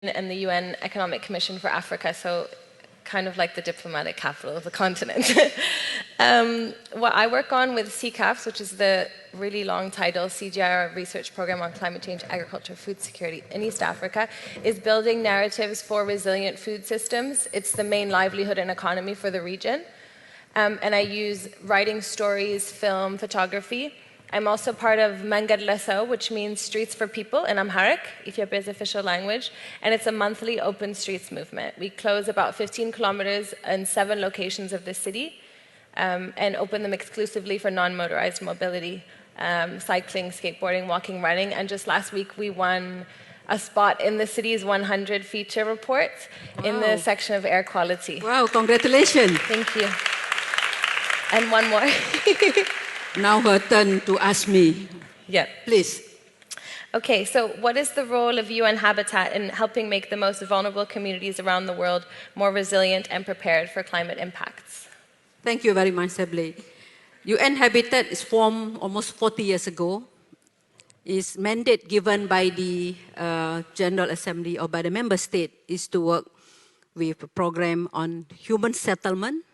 and the UN Economic Commission for Africa, so kind of like the diplomatic capital of the continent. What I work on with CCAFS, which is the really long title, CGIAR Research Program on Climate Change, Agriculture, Food Security in East Africa, is building narratives for resilient food systems. It's the main livelihood and economy for the region. And I use writing stories, film, photography. I'm also part of Mangad Leso, which means Streets for People in Amharic, Ethiopia's official language, and it's a monthly open streets movement. We close about 15 kilometers in 7 locations of the city and open them exclusively for non-motorized mobility, cycling, skateboarding, walking, running, and just last week we won a spot in the city's 100 feature report in the section of air quality. Wow, congratulations. Thank you. And one more. Now her turn to ask me. Yeah. Please. Okay, so what is the role of UN Habitat in helping make the most vulnerable communities around the world more resilient and prepared for climate impacts? Thank you very much, Sabli. UN Habitat is formed almost 40 years ago. Its mandate given by the General Assembly or by the member state is to work with a program on human settlement.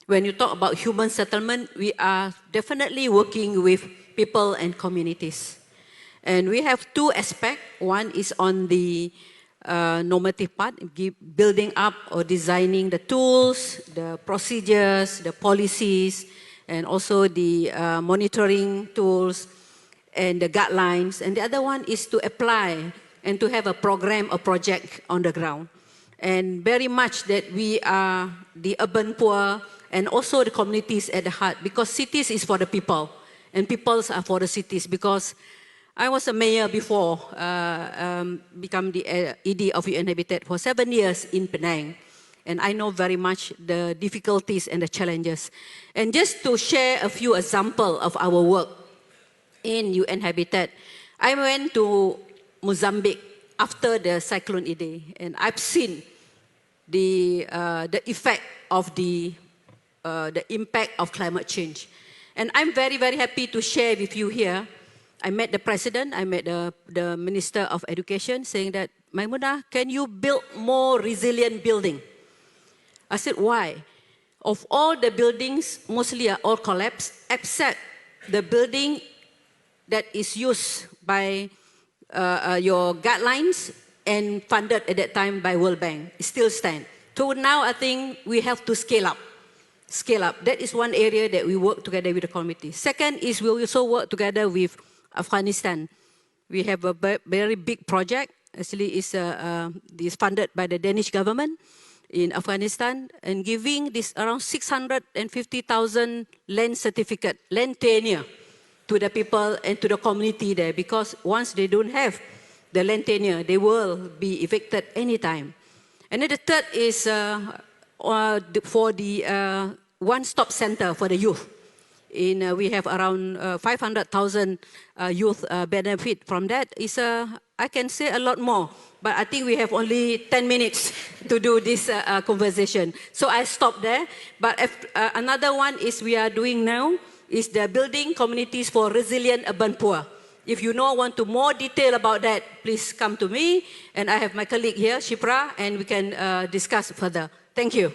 When you talk about human settlement, we are definitely working with people and communities. And we have 2 aspects. One is on the normative part, building up or designing the tools, the procedures, the policies, and also the monitoring tools and the guidelines. And the other one is to apply and to have a program or project on the ground. And very much that we are the urban poor and also the communities at the heart, because cities is for the people and peoples are for the cities. Because I was a mayor before, become the ED of UN Habitat for 7 years in Penang. And I know very much the difficulties and the challenges. And just to share a few examples of our work in UN Habitat, I went to Mozambique after the Cyclone Idai, and I've seen the effect of the impact of climate change. And I'm very, very happy to share with you here. I met the president, I met the Minister of Education saying that, Maimunah, can you build more resilient building? I said, why? Of all the buildings, mostly are all collapsed, except the building that is used by your guidelines and funded at that time by World Bank. It still stands. So now I think we have to scale up. Scale up. That is one area that we work together with the community. Second is we also work together with Afghanistan. We have a very big project. Actually, it's funded by the Danish government in Afghanistan and giving this around 650,000 land certificate, land tenure to the people and to the community there, because once they don't have the land tenure, they will be evicted anytime. And then the third is for the one-stop center for the youth. We have around 500,000 youth benefit from that. I can say a lot more, but I think we have only 10 minutes to do this conversation. So I stop there. But another one is we are doing now is the building communities for resilient urban poor. If you want to more detail about that, please come to me. And I have my colleague here, Shipra, and we can discuss further. Thank you.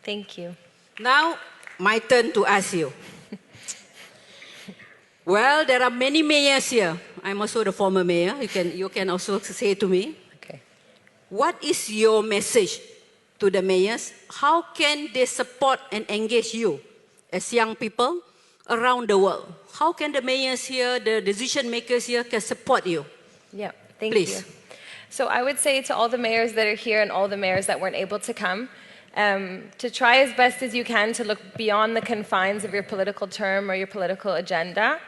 Thank you. Now, my turn to ask you. Well, there are many mayors here. I'm also the former mayor. You can also say to me. Okay. What is your message to the mayors? How can they support and engage you as young people around the world? How can the mayors here, the decision makers here, can support you? Yeah, thank Please. you. So I would say to all the mayors that are here and all the mayors that weren't able to come, to try as best as you can to look beyond the confines of your political term or your political agenda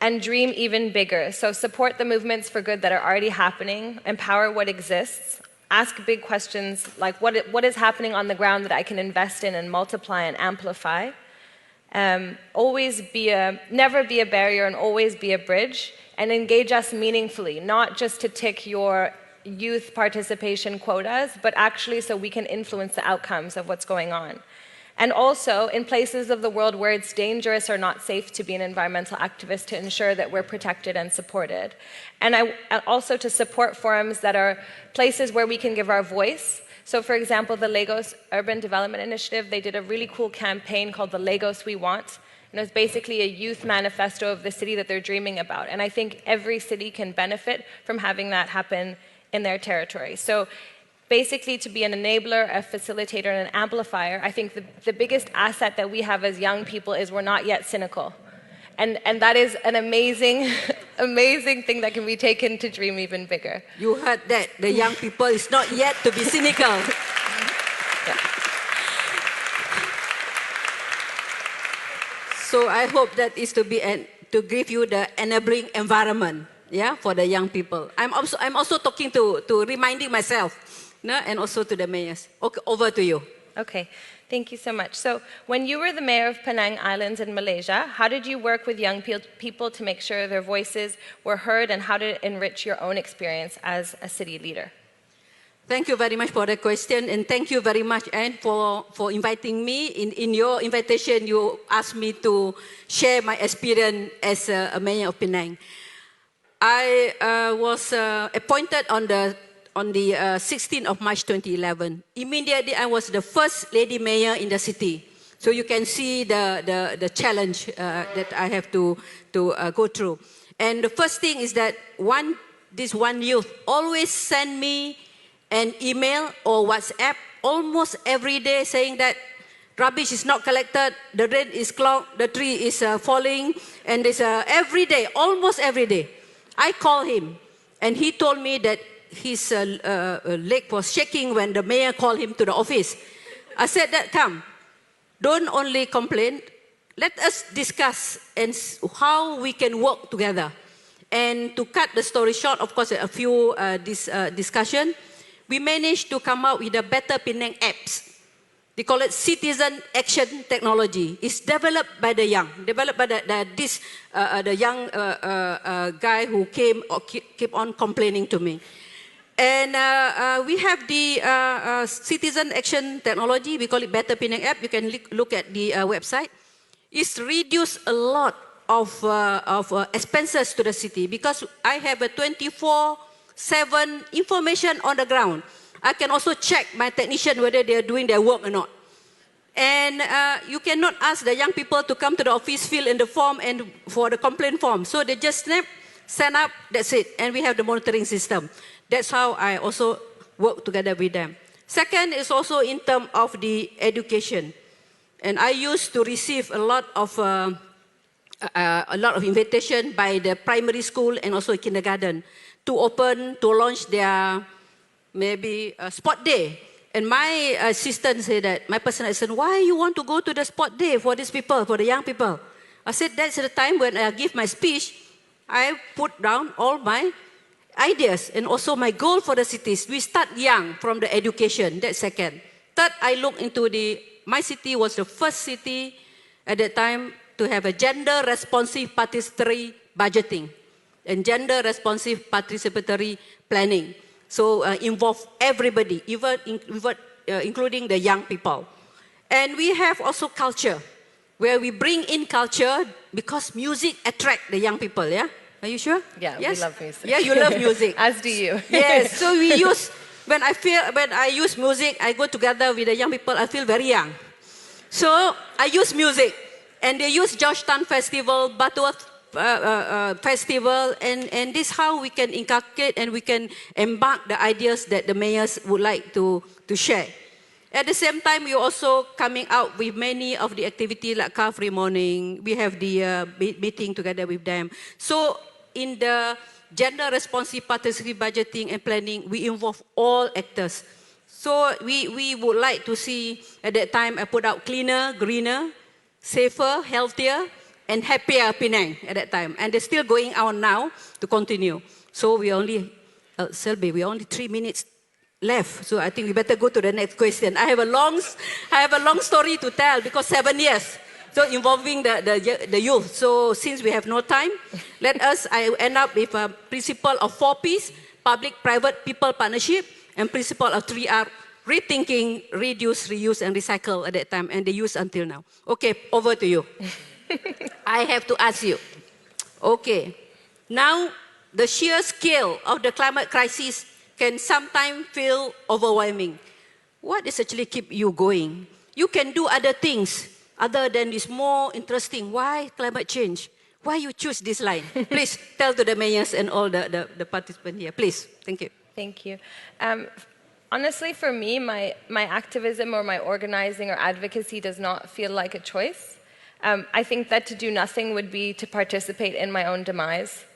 and dream even bigger. So support the movements for good that are already happening, empower what exists, ask big questions like what is happening on the ground that I can invest in and multiply and amplify. Never be a barrier and always be a bridge, and engage us meaningfully, not just to tick your youth participation quotas, but actually so we can influence the outcomes of what's going on. And also in places of the world where it's dangerous or not safe to be an environmental activist, to ensure that we're protected and supported. And also to support forums that are places where we can give our voice. So for example, the Lagos Urban Development Initiative, they did a really cool campaign called the Lagos We Want. And it was basically a youth manifesto of the city that they're dreaming about. And I think every city can benefit from having that happen in their territory. So basically, to be an enabler, a facilitator, and an amplifier, I think the biggest asset that we have as young people is we're not yet cynical. And that is an amazing, amazing thing that can be taken to dream even bigger. You heard that. The young people is not yet to be cynical. Yeah. So I hope that is to give you the enabling environment, yeah, for the young people. I'm also talking to reminding myself. No, and also to the mayors. Okay, over to you. Okay, thank you so much. So when you were the mayor of Penang Islands in Malaysia, how did you work with young people to make sure their voices were heard, and how did it enrich your own experience as a city leader? Thank you very much for the question, and thank you very much, Anne, for inviting me. In your invitation, you asked me to share my experience as a mayor of Penang. I was appointed on the 16th of March 2011. Immediately, I was the first lady mayor in the city. So you can see the challenge that I have to go through. And the first thing is that this one youth always send me an email or WhatsApp almost every day saying that rubbish is not collected, the rain is clogged, the tree is falling, and there's every day, almost every day. I call him, and he told me that his leg was shaking when the mayor called him to the office. I said that, come, don't only complain, let us discuss and how we can work together. And to cut the story short, of course, a few discussion, we managed to come out with a Better Penang apps. They call it Citizen Action Technology. It's developed by the young, developed by the young guy who keep on complaining to me. And we have the Citizen Action Technology. We call it Better Penang app. You can look at the website. It's reduced a lot of expenses to the city because I have a 24/7 information on the ground. I can also check my technician whether they are doing their work or not. And you cannot ask the young people to come to the office, fill in the form and for the complaint form. So they just send up, that's it. And we have the monitoring system. That's how I also work together with them. Second is also in terms of the education. And I used to receive a lot of invitation by the primary school and also kindergarten to launch their maybe sport day. And my assistant said that, my personal assistant, why you want to go to the sport day for these people, for the young people? I said, that's the time when I give my speech, I put down all my ideas and also my goal for the cities. We start young from the education, that's second. Third, I look into my city was the first city at that time to have a gender-responsive participatory budgeting and gender-responsive participatory planning. So involve everybody, even including the young people. And we have also culture, where we bring in culture because music attracts the young people, yeah? Are you sure? Yeah, yes? We love music. Yeah, you love music. As do you. Yes, so we use, when I use music, I go together with the young people, I feel very young. So I use music, and they use Georgetown Festival, Butterworth Festival, and this is how we can inculcate and we can embark the ideas that the mayors would like to share. At the same time, we're also coming out with many of the activities like car free morning. We have the meeting together with them. So in the gender responsive participatory budgeting and planning, we involve all actors. So we would like to see, at that time, I put out cleaner, greener, safer, healthier, and happier Penang at that time. And they're still going on now to continue. So we only, Selby, we only 3 minutes left. So I think we better go to the next question. I have a long story to tell because 7 years. So involving the youth. So since we have no time, I end up with a principle of 4 Ps, public, private, people partnership, and principle of 3R, rethinking, reduce, reuse, and recycle at that time, and they use until now. Okay, over to you. I have to ask you. Okay, now the sheer scale of the climate crisis can sometimes feel overwhelming. What is actually keep you going? You can do other things other than this more interesting. Why climate change? Why you choose this line? Please tell to the mayors and all the participants here. Please, thank you. Thank you. Honestly, for me, my activism or my organizing or advocacy does not feel like a choice. I think that to do nothing would be to participate in my own demise.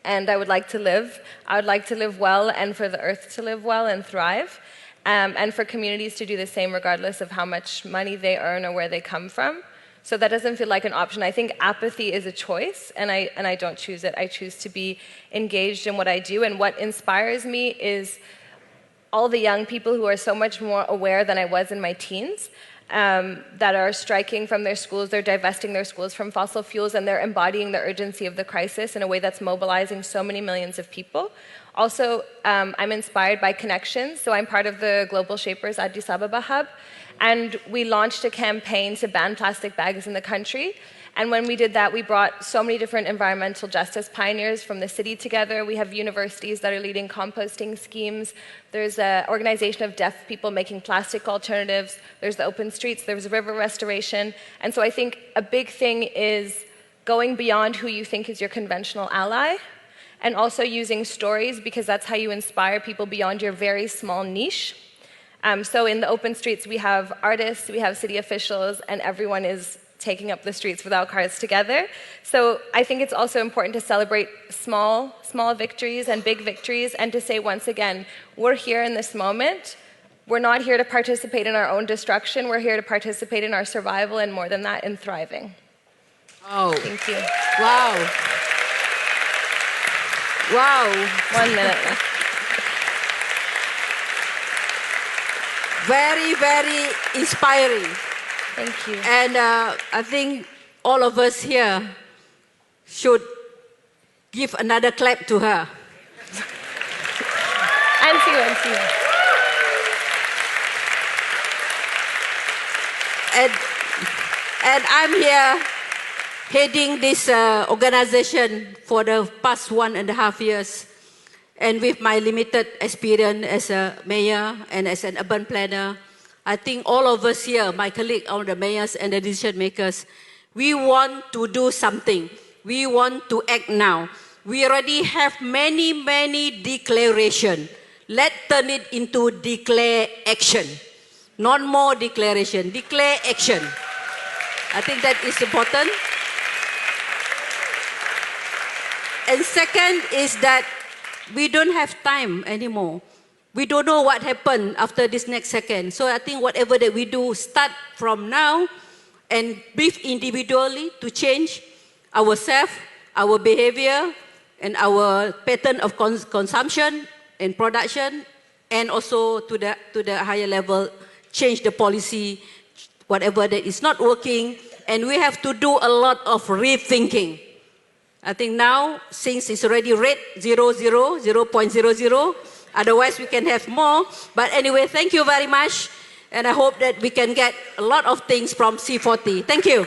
And I would like to live. I would like to live well and for the earth to live well and thrive. And for communities to do the same regardless of how much money they earn or where they come from. So that doesn't feel like an option. I think apathy is a choice, and I don't choose it. I choose to be engaged in what I do. And what inspires me is all the young people who are so much more aware than I was in my teens, that are striking from their schools, they're divesting their schools from fossil fuels, and they're embodying the urgency of the crisis in a way that's mobilizing so many millions of people. Also, I'm inspired by connections, so I'm part of the Global Shapers Addis Ababa Hub, and we launched a campaign to ban plastic bags in the country. And when we did that, we brought so many different environmental justice pioneers from the city together. We have universities that are leading composting schemes. There's an organization of deaf people making plastic alternatives. There's the open streets. There's river restoration. And so I think a big thing is going beyond who you think is your conventional ally, and also using stories, because that's how you inspire people beyond your very small niche. So in the open streets, we have artists, we have city officials, and everyone is taking up the streets without cars together. So I think it's also important to celebrate small victories and big victories, and to say once again, we're here in this moment. We're not here to participate in our own destruction. We're here to participate in our survival, and more than that, in thriving. Oh. Thank you. Wow. Wow. 1 minute. Very, very inspiring. Thank you. And I think all of us here should give another clap to her. And to you, and to you. And I'm here heading this organization for the past 1.5 years. And with my limited experience as a mayor and as an urban planner, I think all of us here, my colleagues, all the mayors and the decision makers, we want to do something. We want to act now. We already have many, many declarations. Let's turn it into declare action. Not more declaration, declare action. I think that is important. And second is that we don't have time anymore. We don't know what happened after this next second. So I think whatever that we do, start from now and brief individually to change ourselves, our behavior, and our pattern of consumption and production, and also to the higher level, change the policy, whatever that is not working. And we have to do a lot of rethinking. I think now, since it's already red, 0.00, otherwise we can have more. But anyway, thank you very much. And I hope that we can get a lot of things from C40. Thank you.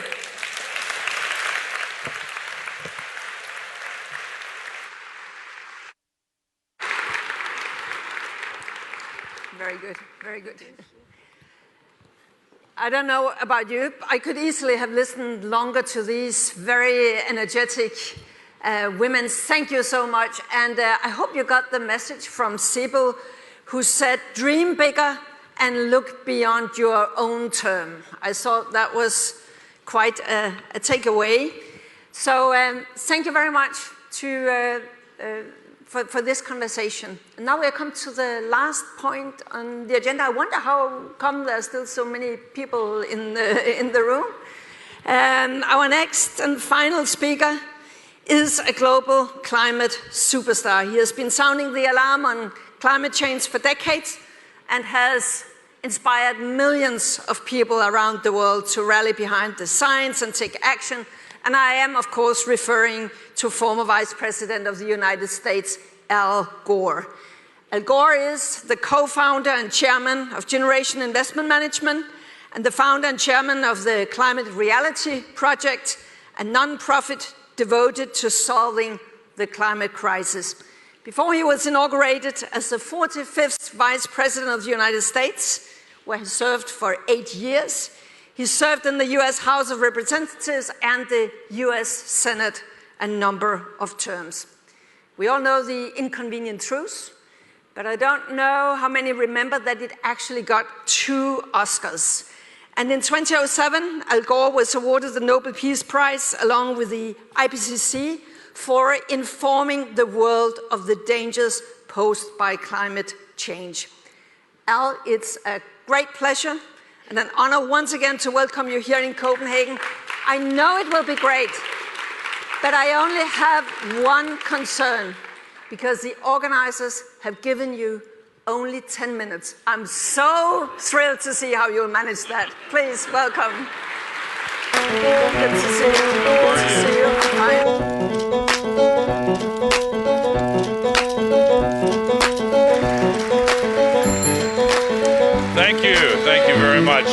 Very good, very good. I don't know about you, I could easily have listened longer to these very energetic women. Thank you so much. And I hope you got the message from Sibyl, who said, dream bigger and look beyond your own term. I thought that was quite a takeaway. So thank you very much for this conversation. And now we have come to the last point on the agenda. I wonder how come there are still so many people in the room. Our next and final speaker is a global climate superstar. He has been sounding the alarm on climate change for decades and has inspired millions of people around the world to rally behind the science and take action. And I am, of course, referring to former Vice President of the United States, Al Gore. Al Gore is the co-founder and chairman of Generation Investment Management and the founder and chairman of the Climate Reality Project, a non-profit devoted to solving the climate crisis. Before he was inaugurated as the 45th Vice President of the United States, where he served for 8 years, he served in the US House of Representatives and the US Senate a number of terms. We all know the inconvenient truth, but I don't know how many remember that it actually got 2 Oscars. And in 2007, Al Gore was awarded the Nobel Peace Prize along with the IPCC for informing the world of the dangers posed by climate change. Al, it's a great pleasure and an honor once again to welcome you here in Copenhagen. I know it will be great, but I only have one concern, because the organizers have given you only 10 minutes. I'm so thrilled to see how you'll manage that. Please, welcome. Good to see you. Good to see you. Hi. Thank you very much.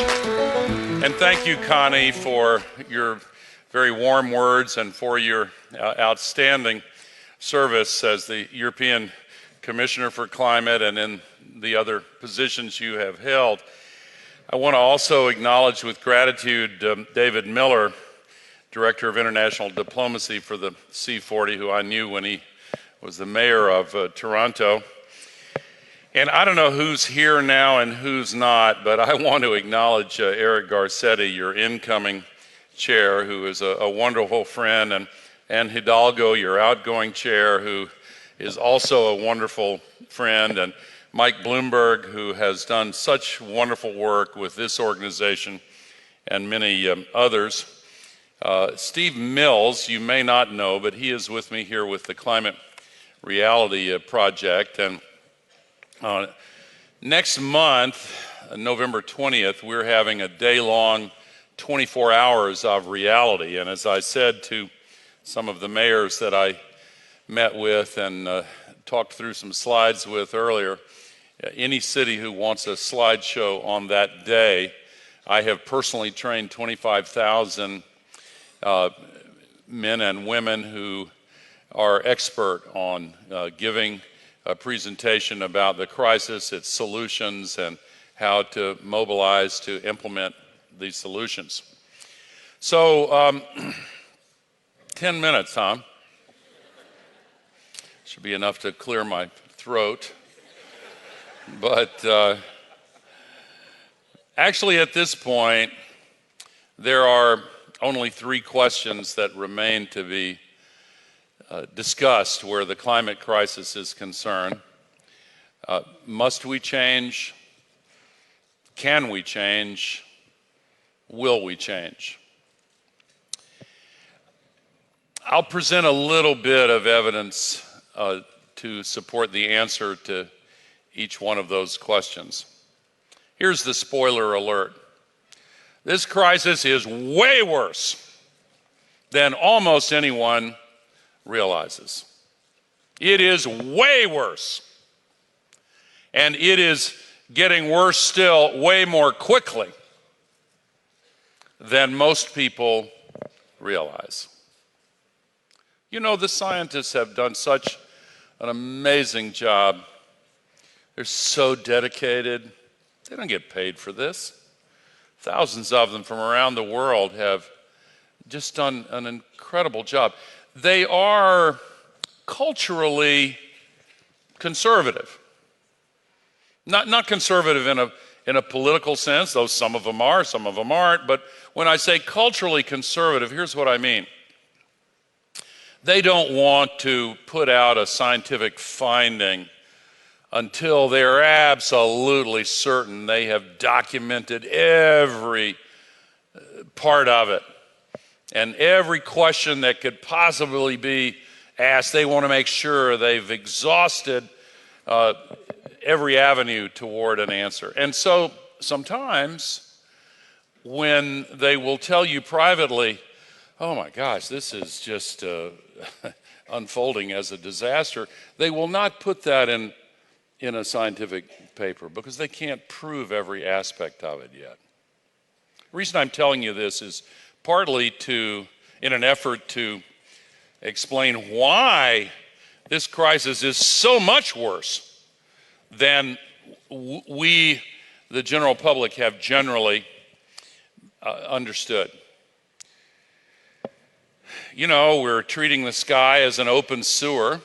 And thank you, Connie, for your very warm words and for your outstanding service as the European Commissioner for Climate and in the other positions you have held. I want to also acknowledge with gratitude David Miller, Director of International Diplomacy for the C40, who I knew when he was the mayor of Toronto. And I don't know who's here now and who's not, but I want to acknowledge Eric Garcetti, your incoming chair, who is a wonderful friend, and Hidalgo, your outgoing chair, who is also a wonderful friend, and Mike Bloomberg, who has done such wonderful work with this organization and many others. Steve Mills, you may not know, but he is with me here with the Climate Reality Project. And next month, November 20th, we're having a day-long 24 hours of reality. And as I said to some of the mayors that I met with and talked through some slides with earlier, any city who wants a slideshow on that day, I have personally trained 25,000 men and women who are expert on giving a presentation about the crisis, its solutions, and how to mobilize to implement these solutions. So, 10 minutes, huh? Should be enough to clear my throat. But actually at this point, there are only 3 questions that remain to be discussed where the climate crisis is concerned. Must we change? Can we change? Will we change? I'll present a little bit of evidence to support the answer to each one of those questions. Here's the spoiler alert. This crisis is way worse than almost anyone realizes. It is way worse. And it is getting worse still way more quickly than most people realize. You know, the scientists have done such an amazing job. They're so dedicated. They don't get paid for this. Thousands of them from around the world have just done an incredible job. They are culturally conservative. Not conservative in a political sense, though some of them are, some of them aren't. But when I say culturally conservative, here's what I mean. They don't want to put out a scientific finding until they're absolutely certain they have documented every part of it. And every question that could possibly be asked, they want to make sure they've exhausted every avenue toward an answer. And so sometimes when they will tell you privately, oh my gosh, this is just unfolding as a disaster, they will not put that in in a scientific paper because they can't prove every aspect of it yet. The reason I'm telling you this is partly in an effort to explain why this crisis is so much worse than we, the general public, have generally understood. You know, we're treating the sky as an open sewer.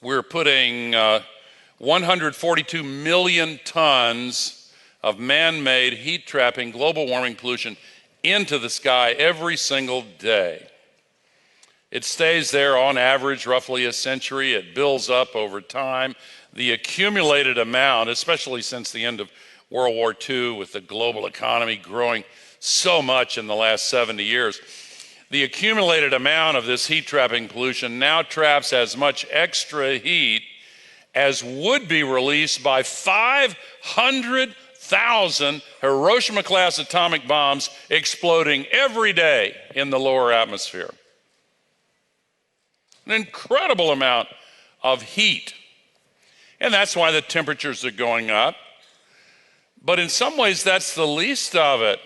We're putting 142 million tons of man-made heat-trapping global warming pollution into the sky every single day. It stays there on average roughly a century. It builds up over time. The accumulated amount, especially since the end of World War II with the global economy growing so much in the last 70 years, the accumulated amount of this heat-trapping pollution now traps as much extra heat as would be released by 500,000 Hiroshima-class atomic bombs exploding every day in the lower atmosphere. An incredible amount of heat. And that's why the temperatures are going up. But in some ways, that's the least of it,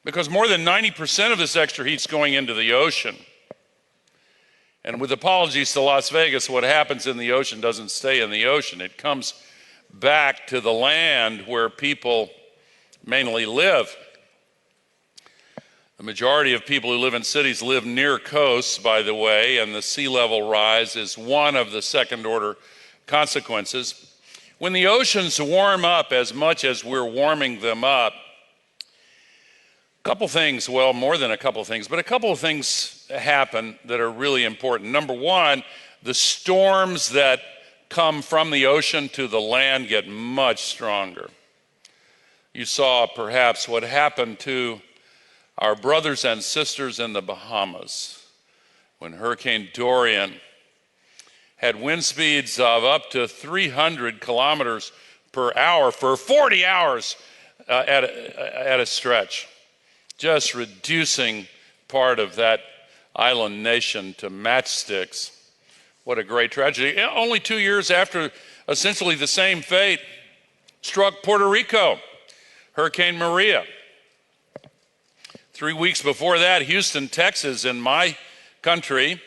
because more than 90% of this extra heat's going into the ocean. And with apologies to Las Vegas, what happens in the ocean doesn't stay in the ocean. It comes back to the land where people mainly live. The majority of people who live in cities live near coasts, by the way, and the sea level rise is one of the second-order consequences. When the oceans warm up as much as we're warming them up, a couple things, well, more than a couple of things, but a couple of things happen that are really important. Number one, the storms that come from the ocean to the land get much stronger. You saw perhaps what happened to our brothers and sisters in the Bahamas when Hurricane Dorian had wind speeds of up to 300 kilometers per hour for 40 hours at a stretch, just reducing part of that island nation to matchsticks. What a great tragedy. Only 2 years after essentially the same fate struck Puerto Rico, Hurricane Maria. 3 weeks before that, Houston, Texas, in my country,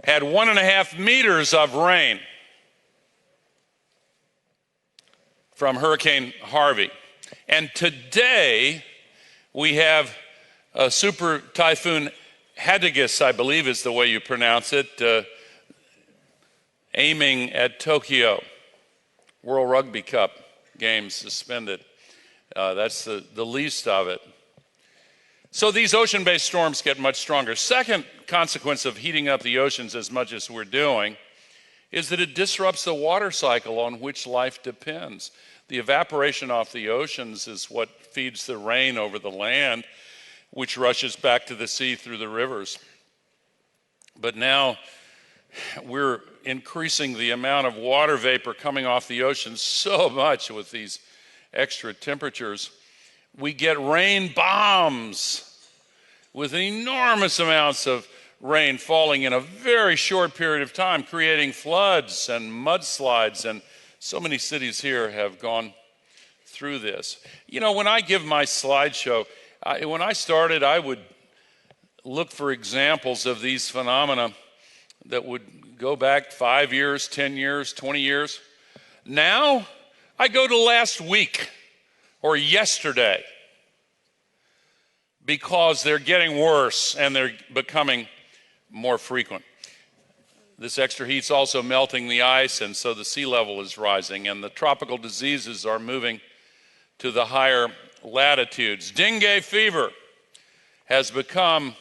had 1.5 meters of rain from Hurricane Harvey. And today, we have a super typhoon Hagibis, I believe is the way you pronounce it, aiming at Tokyo. World Rugby Cup games suspended. That's the least of it. So these ocean-based storms get much stronger. Second consequence of heating up the oceans as much as we're doing is that it disrupts the water cycle on which life depends. The evaporation off the oceans is what feeds the rain over the land, which rushes back to the sea through the rivers. But now we're increasing the amount of water vapor coming off the ocean so much with these extra temperatures. We get rain bombs with enormous amounts of rain falling in a very short period of time, creating floods and mudslides, and so many cities here have gone through this. You know, when I give my slideshow, when I started, I would look for examples of these phenomena that would go back 5 years, 10 years, 20 years. Now, I go to last week or yesterday because they're getting worse and they're becoming more frequent. This extra heat's also melting the ice, and so the sea level is rising, and the tropical diseases are moving to the higher latitudes. Dengue fever has become,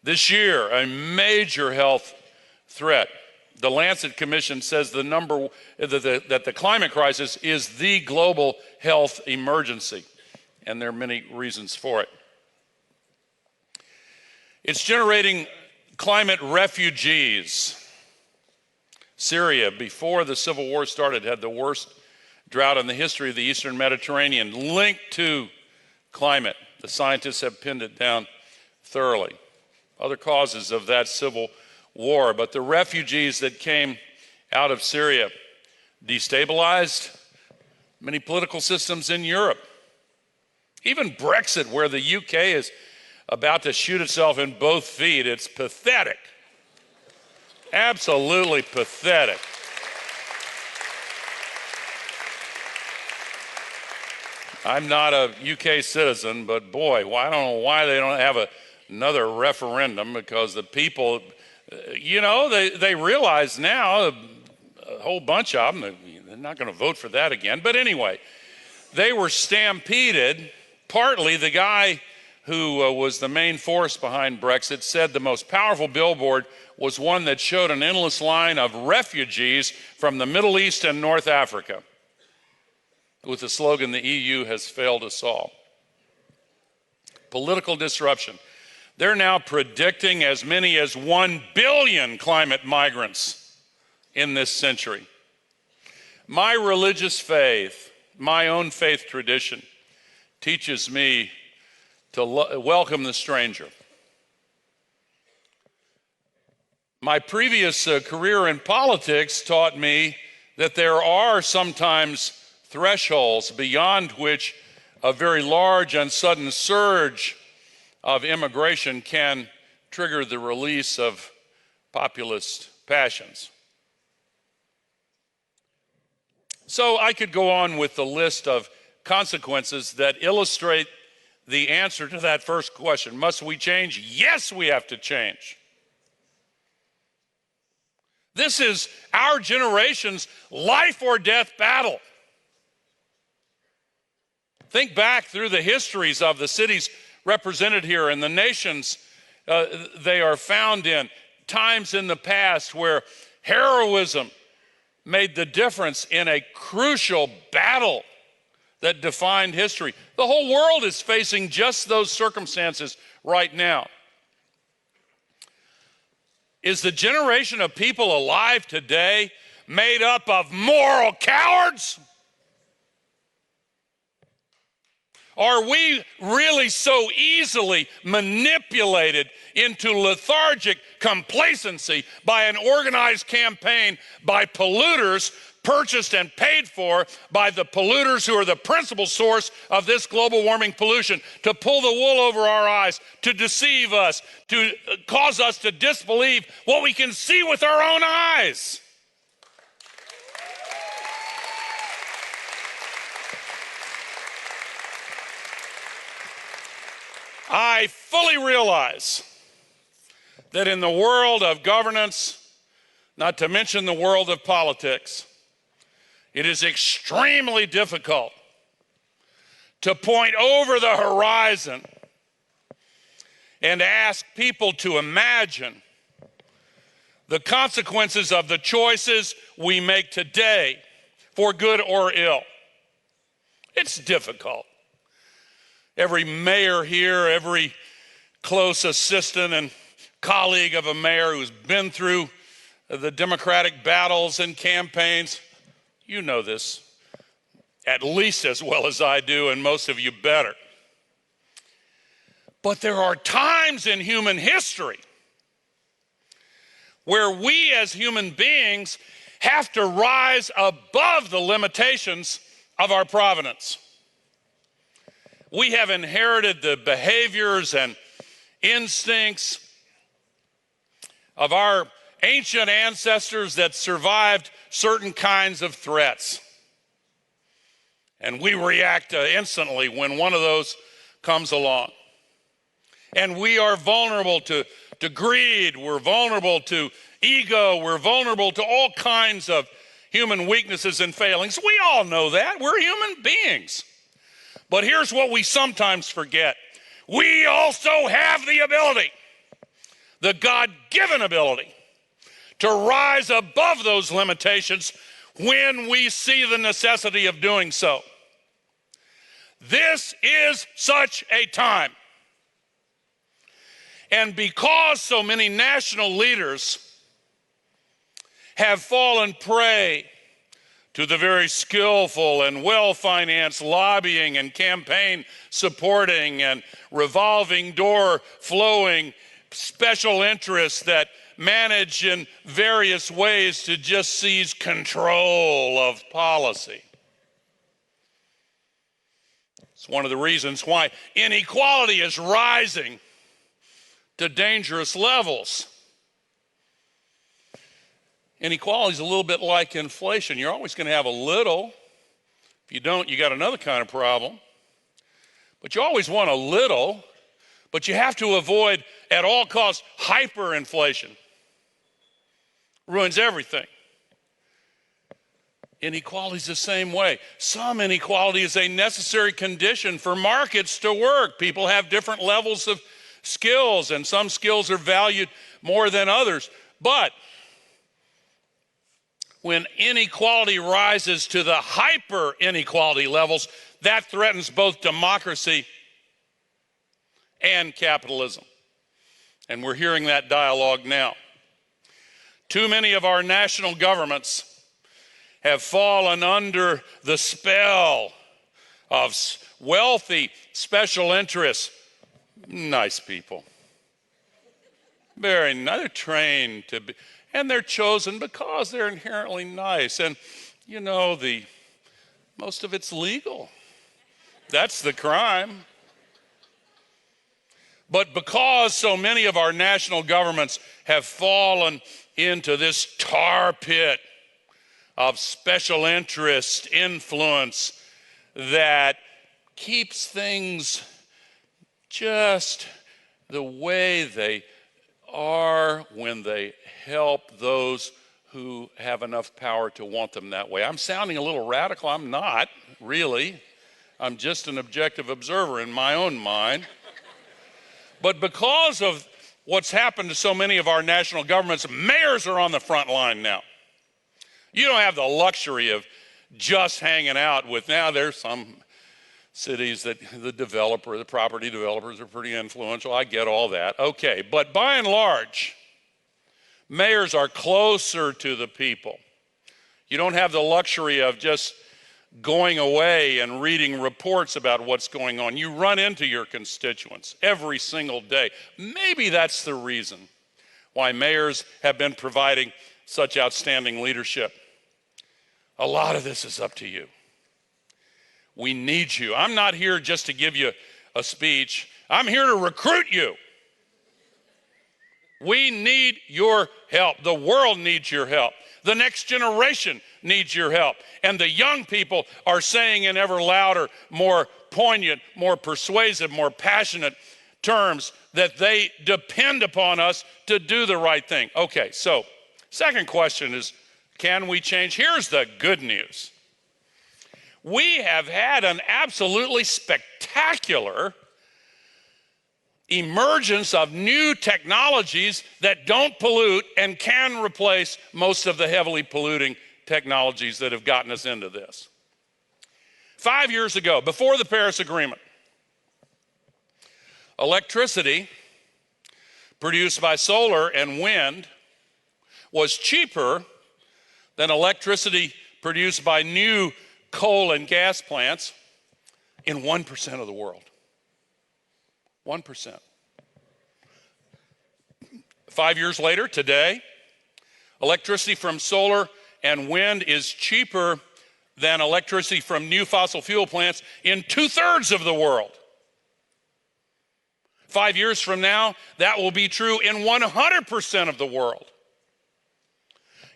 this year, a major health threat. The Lancet Commission says that the climate crisis is the global health emergency, and there are many reasons for it. It's generating climate refugees. Syria, before the civil war started, had the worst drought in the history of the Eastern Mediterranean, linked to climate. The scientists have pinned it down thoroughly. Other causes of that civil war, but the refugees that came out of Syria destabilized many political systems in Europe. Even Brexit, where the UK is about to shoot itself in both feet, it's pathetic. Absolutely pathetic. I'm not a UK citizen, but boy, I don't know why they don't have another referendum, because the people, they realize now, a whole bunch of them, they're not going to vote for that again. But anyway, they were stampeded. Partly the guy who was the main force behind Brexit said the most powerful billboard was one that showed an endless line of refugees from the Middle East and North Africa, with the slogan, "The EU has failed us all." Political disruption. They're now predicting as many as 1 billion climate migrants in this century. My religious faith, my own faith tradition, teaches me to welcome the stranger. My previous career in politics taught me that there are sometimes thresholds beyond which a very large and sudden surge of immigration can trigger the release of populist passions. So I could go on with the list of consequences that illustrate the answer to that first question. Must we change? Yes, we have to change. This is our generation's life or death battle. Think back through the histories of the cities represented here and the nations they are found in, times in the past where heroism made the difference in a crucial battle that defined history. The whole world is facing just those circumstances right now. Is the generation of people alive today made up of moral cowards? Are we really so easily manipulated into lethargic complacency by an organized campaign by polluters purchased and paid for by the polluters who are the principal source of this global warming pollution, to pull the wool over our eyes, to deceive us, to cause us to disbelieve what we can see with our own eyes? I fully realize that in the world of governance, not to mention the world of politics, it is extremely difficult to point over the horizon and ask people to imagine the consequences of the choices we make today, for good or ill. It's difficult. Every mayor here, every close assistant and colleague of a mayor who's been through the Democratic battles and campaigns, you know this at least as well as I do, and most of you better. But there are times in human history where we as human beings have to rise above the limitations of our providence. We have inherited the behaviors and instincts of our ancient ancestors that survived certain kinds of threats. And we react instantly when one of those comes along. And we are vulnerable to greed, we're vulnerable to ego, we're vulnerable to all kinds of human weaknesses and failings. We all know that. We're human beings. But here's what we sometimes forget. We also have the ability, the God-given ability, to rise above those limitations when we see the necessity of doing so. This is such a time. And because so many national leaders have fallen prey to the very skillful and well-financed lobbying and campaign supporting and revolving door flowing special interests that manage in various ways to just seize control of policy. It's one of the reasons why inequality is rising to dangerous levels. Inequality is a little bit like inflation. You're always going to have a little. If you don't, you got another kind of problem. But you always want a little, but you have to avoid at all costs hyperinflation. Ruins everything. Inequality is the same way. Some inequality is a necessary condition for markets to work. People have different levels of skills, and some skills are valued more than others. But when inequality rises to the hyper inequality levels, that threatens both democracy and capitalism. And we're hearing that dialogue now. Too many of our national governments have fallen under the spell of wealthy special interests. Nice people. Very nice. They're trained to be. And they're chosen because they're inherently nice. And, you know, most of it's legal. That's the crime. But because so many of our national governments have fallen into this tar pit of special interest influence that keeps things just the way they are when they help those who have enough power to want them that way. I'm sounding a little radical. I'm not, really. I'm just an objective observer in my own mind. But because of what's happened to so many of our national governments, mayors are on the front line now. You don't have the luxury of just hanging out with, now there's some cities that the property developers are pretty influential. I get all that. Okay, but by and large, mayors are closer to the people. You don't have the luxury of just going away and reading reports about what's going on. You run into your constituents every single day. Maybe that's the reason why mayors have been providing such outstanding leadership. A lot of this is up to you. We need you. I'm not here just to give you a speech. I'm here to recruit you. We need your help. The world needs your help. The next generation needs your help. And the young people are saying in ever louder, more poignant, more persuasive, more passionate terms that they depend upon us to do the right thing. Okay, so second question is, can we change? Here's the good news. We have had an absolutely spectacular emergence of new technologies that don't pollute and can replace most of the heavily polluting technologies that have gotten us into this. 5 years ago, before the Paris Agreement, electricity produced by solar and wind was cheaper than electricity produced by new coal and gas plants in 1% of the world. 1%. 5 years later, today, electricity from solar and wind is cheaper than electricity from new fossil fuel plants in 2/3 of the world. 5 years from now, that will be true in 100% of the world.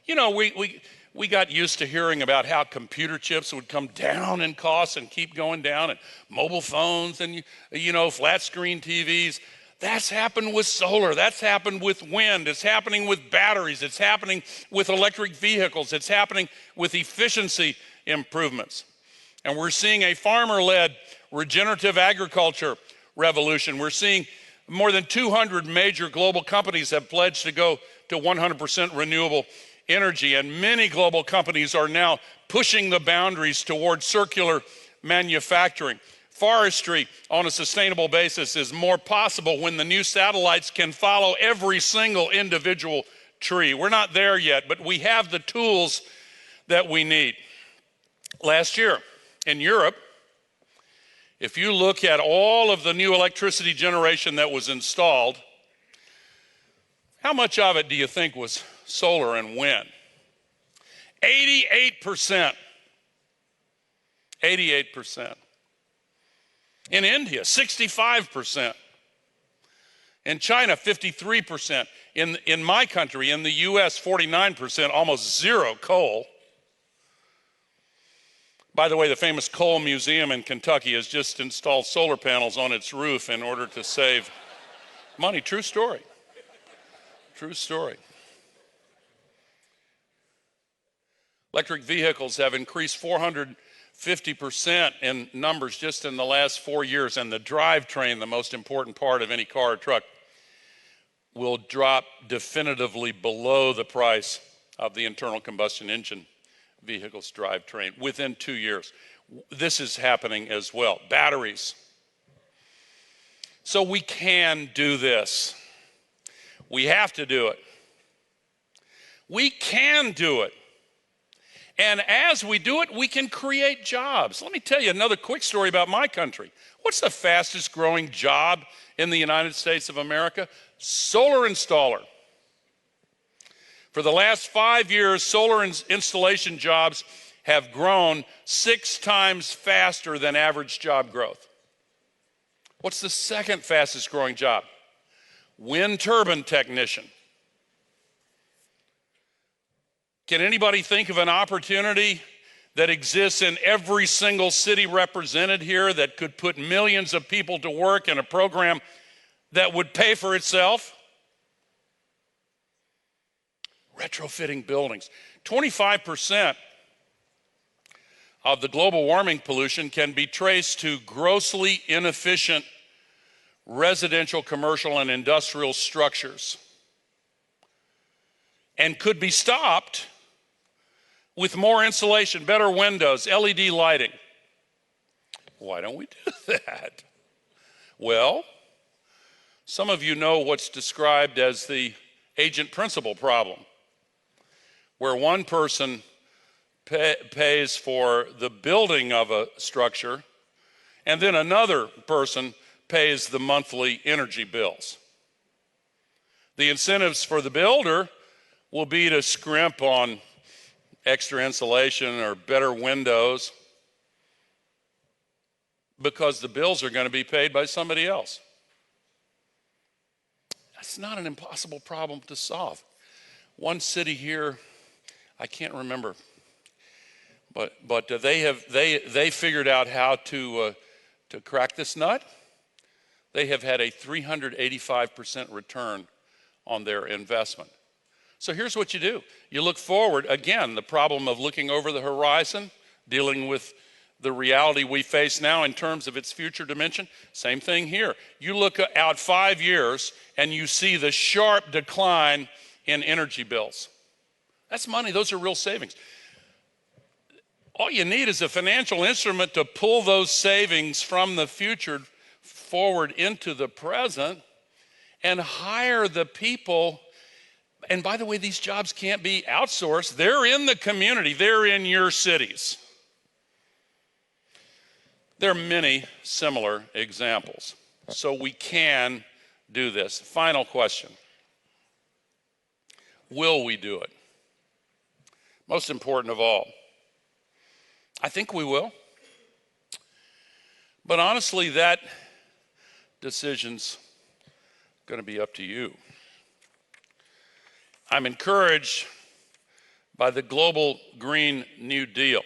You know, we got used to hearing about how computer chips would come down in cost and keep going down, and mobile phones and, you know, flat screen TVs. That's happened with solar. That's happened with wind. It's happening with batteries. It's happening with electric vehicles. It's happening with efficiency improvements. And we're seeing a farmer-led regenerative agriculture revolution. We're seeing more than 200 major global companies have pledged to go to 100% renewable energy, and many global companies are now pushing the boundaries towards circular manufacturing. Forestry on a sustainable basis is more possible when the new satellites can follow every single individual tree. We're not there yet, but we have the tools that we need. Last year in Europe, if you look at all of the new electricity generation that was installed, How much of it do you think was solar and wind? 88%. 88%. In India, 65%. In China, 53%. In my country, in the US, 49%, almost zero coal. By the way, the famous coal museum in Kentucky has just installed solar panels on its roof in order to save money. True story. True story. Electric vehicles have increased 450% in numbers just in the last 4 years, and the drivetrain, the most important part of any car or truck, will drop definitively below the price of the internal combustion engine vehicle's drivetrain within 2 years. This is happening as well. Batteries. So we can do this. We have to do it. We can do it. And as we do it, we can create jobs. Let me tell you another quick story about my country. What's the fastest growing job in the United States of America? Solar installer. For the last 5 years, solar installation jobs have grown 6 times faster than average job growth. What's the second fastest growing job? Wind turbine technician. Can anybody think of an opportunity that exists in every single city represented here that could put millions of people to work in a program that would pay for itself? Retrofitting buildings. 25% of the global warming pollution can be traced to grossly inefficient residential, commercial, and industrial structures, and could be stopped with more insulation, better windows, LED lighting. Why don't we do that? Well, some of you know what's described as the agent principal problem, where one person pays for the building of a structure, and then another person pays the monthly energy bills. The incentives for the builder will be to scrimp on extra insulation or better windows because the bills are going to be paid by somebody else. That's not an impossible problem to solve. One city here, I can't remember, but they figured out how to crack this nut. They have had a 385% return on their investment. So here's what you do. You look forward, again, the problem of looking over the horizon, dealing with the reality we face now in terms of its future dimension. Same thing here. You look out 5 years and you see the sharp decline in energy bills. That's money. Those are real savings. All you need is a financial instrument to pull those savings from the future forward into the present and hire the people. And by the way, these jobs can't be outsourced. They're in the community. They're in your cities. There are many similar examples. So we can do this. Final question. Will we do it? Most important of all, I think we will. But honestly, that decision's going to be up to you. I'm encouraged by the global Green New Deal,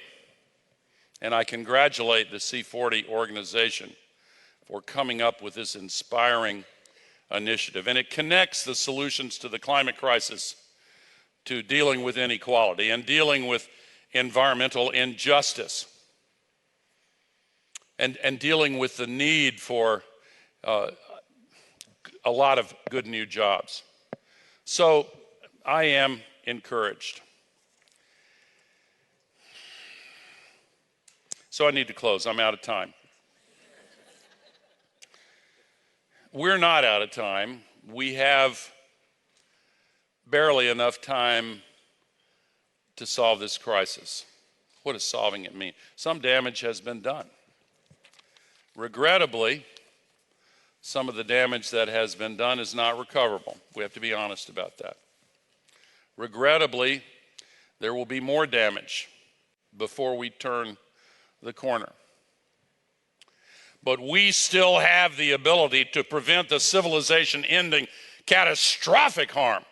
and I congratulate the C40 organization for coming up with this inspiring initiative. And it connects the solutions to the climate crisis to dealing with inequality and dealing with environmental injustice and dealing with the need for a lot of good new jobs. So I am encouraged. So I need to close. I'm out of time. We're not out of time. We have barely enough time to solve this crisis. What does solving it mean? Some damage has been done. Regrettably, some of the damage that has been done is not recoverable. We have to be honest about that. Regrettably, there will be more damage before we turn the corner. But we still have the ability to prevent the civilization-ending catastrophic harm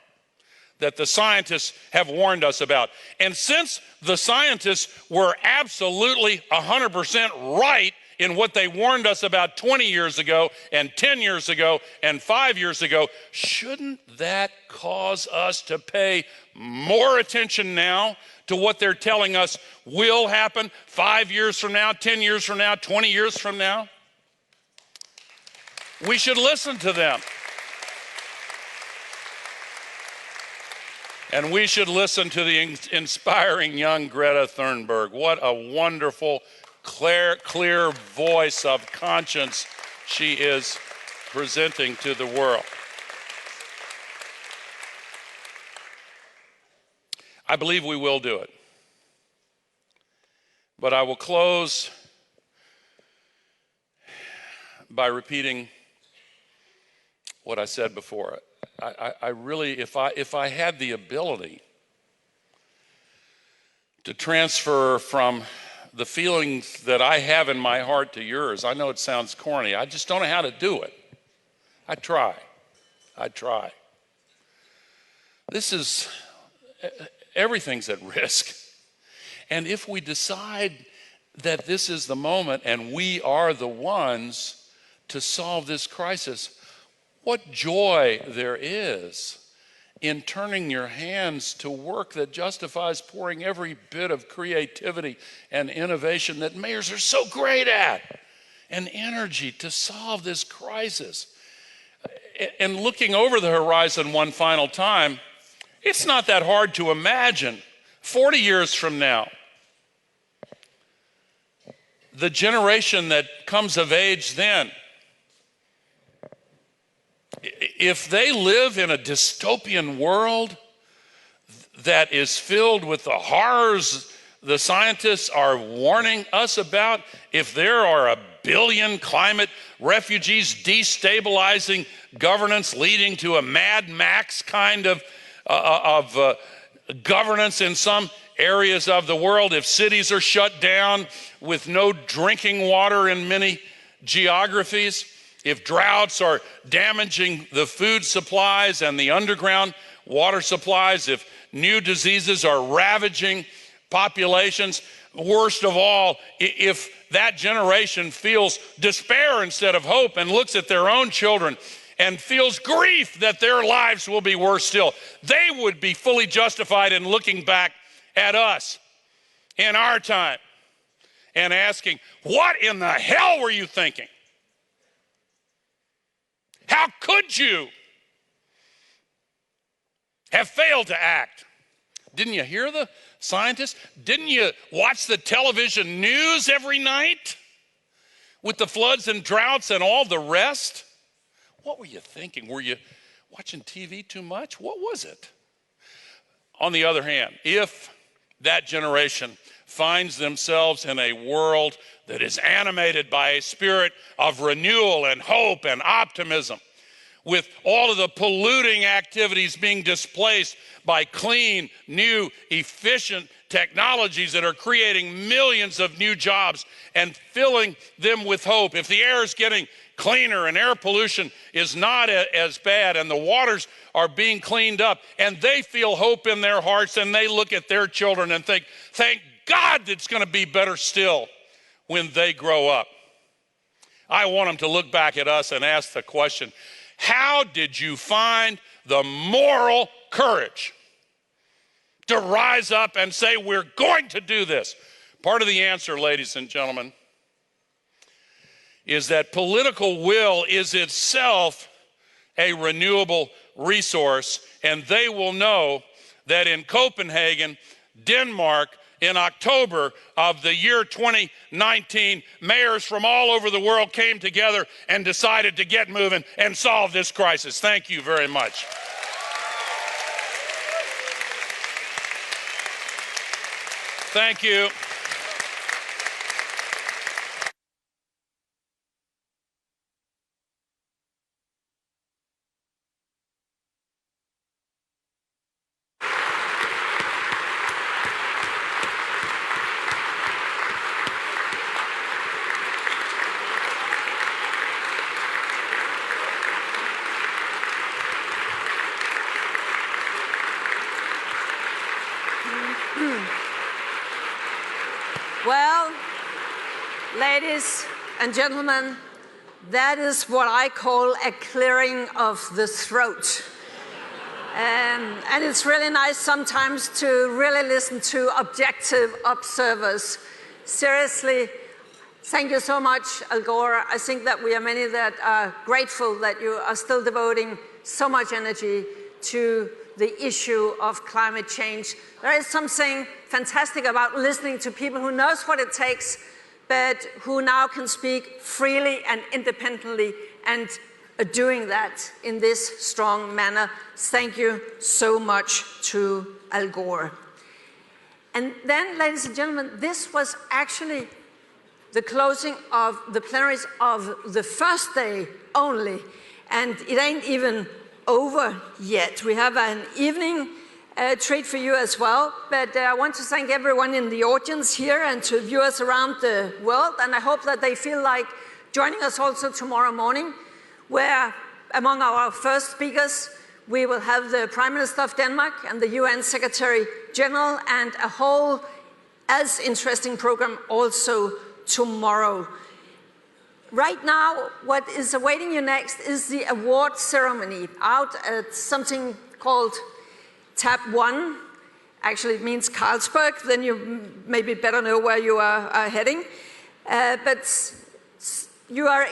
that the scientists have warned us about. And since the scientists were absolutely 100% right in what they warned us about 20 years ago and 10 years ago and 5 years ago, shouldn't that cause us to pay more attention now to what they're telling us will happen 5 years from now, 10 years from now, 20 years from now? We should listen to them. And we should listen to the inspiring young Greta Thunberg. What a wonderful, clear voice of conscience she is presenting to the world. I believe we will do it. But I will close by repeating what I said before. I really, if I had the ability to transfer from the feelings that I have in my heart to yours, I know it sounds corny, I just don't know how to do it. I try. This is, everything's at risk. And if we decide that this is the moment and we are the ones to solve this crisis, what joy there is in turning your hands to work that justifies pouring every bit of creativity and innovation that mayors are so great at, and energy to solve this crisis. And looking over the horizon one final time, it's not that hard to imagine 40 years from now, the generation that comes of age then, if they live in a dystopian world that is filled with the horrors the scientists are warning us about, if there are 1 billion climate refugees destabilizing governance, leading to a Mad Max kind of governance in some areas of the world, if cities are shut down with no drinking water in many geographies, if droughts are damaging the food supplies and the underground water supplies, if new diseases are ravaging populations, worst of all, if that generation feels despair instead of hope and looks at their own children and feels grief that their lives will be worse still, they would be fully justified in looking back at us in our time and asking, what in the hell were you thinking? How could you have failed to act? Didn't you hear the scientists? Didn't you watch the television news every night with the floods and droughts and all the rest? What were you thinking? Were you watching TV too much? What was it? On the other hand, if that generation finds themselves in a world that is animated by a spirit of renewal and hope and optimism, with all of the polluting activities being displaced by clean, new, efficient technologies that are creating millions of new jobs and filling them with hope, if the air is getting cleaner and air pollution is not as bad and the waters are being cleaned up and they feel hope in their hearts and they look at their children and think, thank God it's going to be better still when they grow up. I want them to look back at us and ask the question, how did you find the moral courage to rise up and say, we're going to do this? Part of the answer, ladies and gentlemen, is that political will is itself a renewable resource, and they will know that in Copenhagen, Denmark, in October of the year 2019, mayors from all over the world came together and decided to get moving and solve this crisis. Thank you very much. Thank you. Ladies and gentlemen, that is what I call a clearing of the throat. And it's really nice sometimes to really listen to objective observers. Seriously, thank you so much, Al Gore. I think that we are many that are grateful that you are still devoting so much energy to the issue of climate change. There is something fantastic about listening to people who knows what it takes, but who now can speak freely and independently and are doing that in this strong manner. Thank you so much to Al Gore. And then, ladies and gentlemen, this was actually the closing of the plenaries of the first day only, and it ain't even over yet. We have an evening treat for you as well, but I want to thank everyone in the audience here and to viewers around the world, and I hope that they feel like joining us also tomorrow morning, where among our first speakers we will have the Prime Minister of Denmark and the UN Secretary General, and a whole as interesting program also tomorrow. Right now, what is awaiting you next is the award ceremony out at something called Tab 1. Actually, it means Carlsberg, then you maybe better know where you are heading. But you are